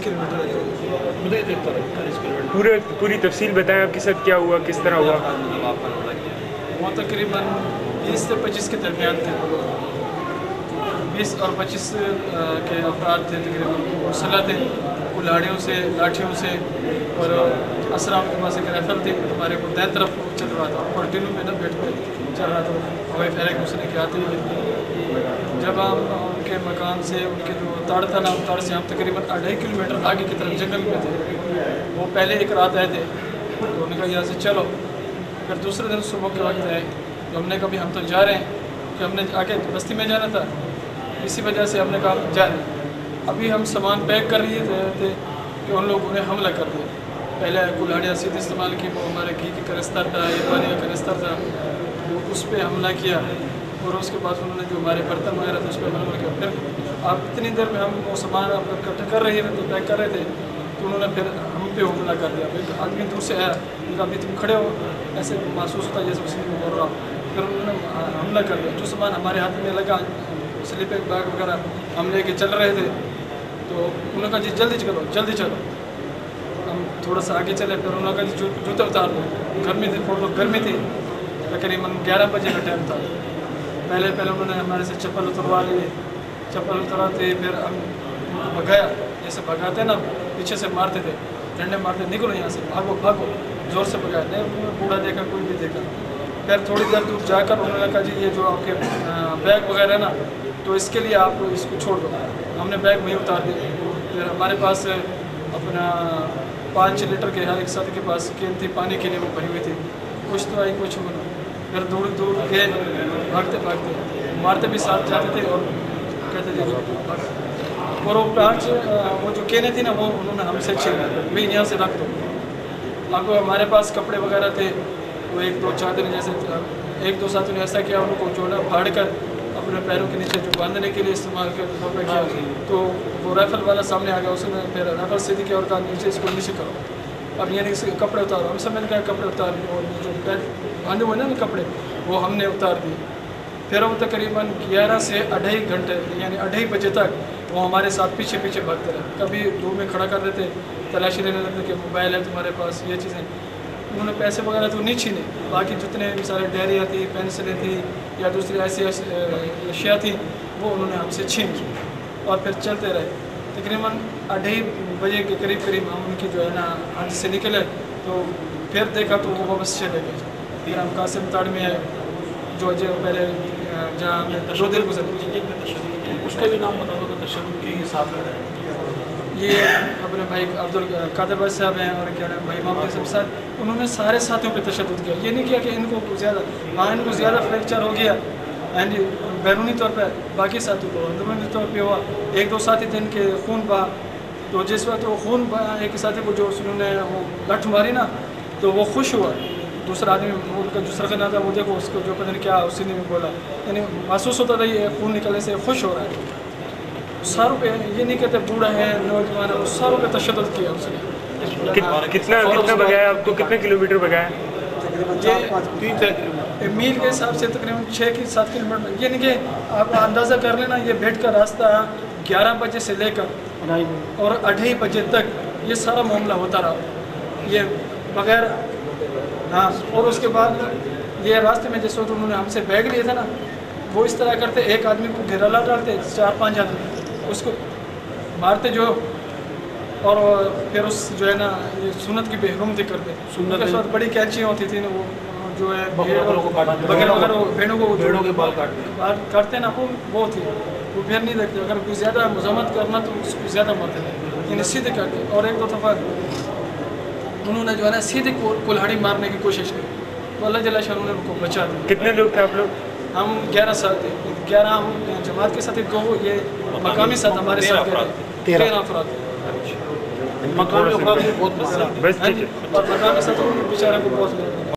Kilometre मुझे देखता रहा 40 किलोमीटर। पूरी तफसील बताएं, आपके साथ क्या हुआ, किस तरह हुआ? वो तकरीबन 20 से 25 के दरमियान थे। 20 और 25 के अफराद थे तकरीबन, मुसल्लह थे, कुल्हाड़ियों से, लाठियों से, और असराम के पास एक राइफल थी। हमारे को दाएं तरफ चल रहा था, कंटिन्यू में ना बैठ कर चल रहा था, हवाई फायरिंग घुसने के आते हुए। जब हम उनके मकान से, उनके जो ताड़ था ना, ताड़ से हम तकरीबन 2.5 किलोमीटर आगे की तरफ जंगल में थे। वो पहले एक रात आए थे, तो उन्होंने कहा यहाँ से चलो। फिर दूसरे दिन सुबह के वक्त आए, तो हमने कहा हम तो जा रहे हैं, कि हमने आगे बस्ती में जाना था, इसी वजह से हमने कहा जा रहे हैं। अभी हम सामान पैक कर रहे थे कि उन लोगों ने हमला कर दिया। पहले कुल्हाड़ियाँ सीधे इस्तेमाल की, वो हमारे घी की कनस्तर था, ये पानी का कनस्तर था, वो उस पर हमला किया। और उसके बाद उन्होंने जो हमारे बर्तन वगैरह थे उस पर हमला किया। फिर आप इतनी देर में हम वो सामान इकट्ठा कर रहे थे, तो पैक कर रहे थे, तो उन्होंने फिर हम पे हमला कर दिया। फिर आदमी दूर से आया, अभी तुम खड़े हो, ऐसे महसूस होता जैसे उसी को बोल रहा हूँ। फिर उन्होंने हमला कर दिया। जो सामान हमारे हाथ में लगा, स्लीपर बैग वगैरह हम लेके चल रहे थे, तो उन्होंने कहा जी जल्दी चलो, जल्दी चलो। हम थोड़ा सा आगे चले, फिर उन्होंने कहा जी जूते उतार दो। गर्मी थी, गर्मी थी, तकरीबन 11 बजे का टाइम था। पहले उन्होंने हमारे से चप्पल उतरवा ली। चप्पल उतरवाते फिर हम भगाया, जैसे भगाते ना, पीछे से मारते थे, डंडे मारते, निकलो यहाँ से, भागो भागो, ज़ोर से भगाया। नहीं बूढ़ा देखा, कोई भी देखा। फिर थोड़ी देर दूर जाकर उन्होंने कहा जी ये जो आपके बैग वगैरह ना, तो इसके लिए आप इसको छोड़ दो। हमने बैग वहीं उतार दिया। फिर हमारे पास अपना 5 लीटर के हर एक साथी के पास कैन थी, पानी के लिए वो भरी हुई थी। कुछ तो आई, कुछ बना। फिर दूर गए, भागते भागते, मारते भी साथ जाते थे और कहते थे। और वो 5 वो जो केने थी ना, वो उन्होंने हमसे छीन ली, भाई यहाँ से रख दो। अब हमारे पास कपड़े वगैरह थे, वो 1-2 चादर जैसे, 1-2 साथियों ने ऐसा किया, उनको जोड़ा फाड़ कर अपने पैरों के नीचे जो बांधने के लिए इस्तेमाल किया। तो वो राइफल वाला सामने आ गया, उसने फिर राइफल सीधी किया और कहा नीचे, इसको नीचे करो। अब यानी कपड़े उतारो। हम सब मैंने कहा कपड़े उतार दिए, और जो बांधे हुए ना कपड़े, वो हमने उतार दिए। फिर वो तकरीबन 11 से 2.5 घंटे, यानी 2.5 बजे तक वो हमारे साथ पीछे पीछे भागते रहे। कभी दूर में खड़ा कर देते, तलाशी लेने लगते कि मोबाइल है तुम्हारे पास, ये चीज़ें। उन्होंने पैसे वगैरह तो नहीं छीने, बाकी जितने सारे डायरियाँ थी, पेंसिलें थी, या दूसरी ऐसी अशिया थी, वो उन्होंने हमसे छीन की। और फिर चलते रहे। तकरीबन 2.5 बजे के करीब हम उनकी जो है ना हाथ से निकले, तो फिर देखा तो वो वापस चले गए। फिर हम कासिम ताड़ में आए, जो पहले जहाँ हमने 2 दिन गुजरे। उसका भी नाम बता दो कि तशद्दुद के हिसाब से ये अपने भाई अब्दुल कादिर भाई साहब हैं, और क्या भाई मोहम्मद सब साहब, उन्होंने सारे साथियों पे तशद्दुद किया। ये नहीं किया कि इनको ज़्यादा, हाँ इनको ज़्यादा फ्रैक्चर हो गया एंड बैरूनी तौर पर, बाकी साथियों को अंदरूनी तौर पे हुआ। 1-2 साथी थे इनके खून बहा, तो जिस वक्त वो खून बहा, एक साथी को जो उन्होंने वो लठ मारी ना, तो वो खुश हुआ। दूसरा आदमी उनका दूसरा का ना था, वो देखो उसको जो पता नहीं क्या उसी ने भी बोला, यानी महसूस होता था ये खून निकलने से खुश हो रहा है। सारों पे, ये नहीं कहते बूढ़ा है नौजवान है, सारों पे तशद्दुद किया उसने। कितना भगाया आपको, कितने किलोमीटर भगाया? ये 3 मील के हिसाब से तकरीबन 6-7 किलोमीटर। ये नहीं कि आप अंदाज़ा कर लेना, ये बैठ का रास्ता 11 बजे से लेकर और 2.5 बजे तक ये सारा मामला होता रहा, ये बगैर। हाँ, और उसके बाद ये रास्ते में जिस वक्त उन्होंने हमसे बैग लिया था ना, वो इस तरह करते, एक आदमी को घेराला डालते, 4-5 आदमी उसको मारते जो, और फिर उस जो है ना ये सुन्नत की बेहरुमती करते। सुन्नत के साथ बड़ी कैंचियाँ होती थी ना, वो जो है भेड़ों के बाल काटते ना, वो थी, वो फिर नहीं देखते। अगर कोई ज़्यादा मज़म्मत करना तो उसको ज़्यादा मारते, यानी सीधे काटते। और 1-2 दफ़ा उन्होंने जो है ना सीधे कुल्हाड़ी मारने की कोशिश की, तो अल्लाह जल्ल शाह ने उनको बचा दिया। कितने लोग थे आप लोग? हम 11 साथ थे, 11 हम जमात के साथ, 2 ये मकामी साथ हमारे साथ 13 अफराद। मकामी अफराद बहुत बस ठीक है। और मकामी साथ बेचारे को बहुत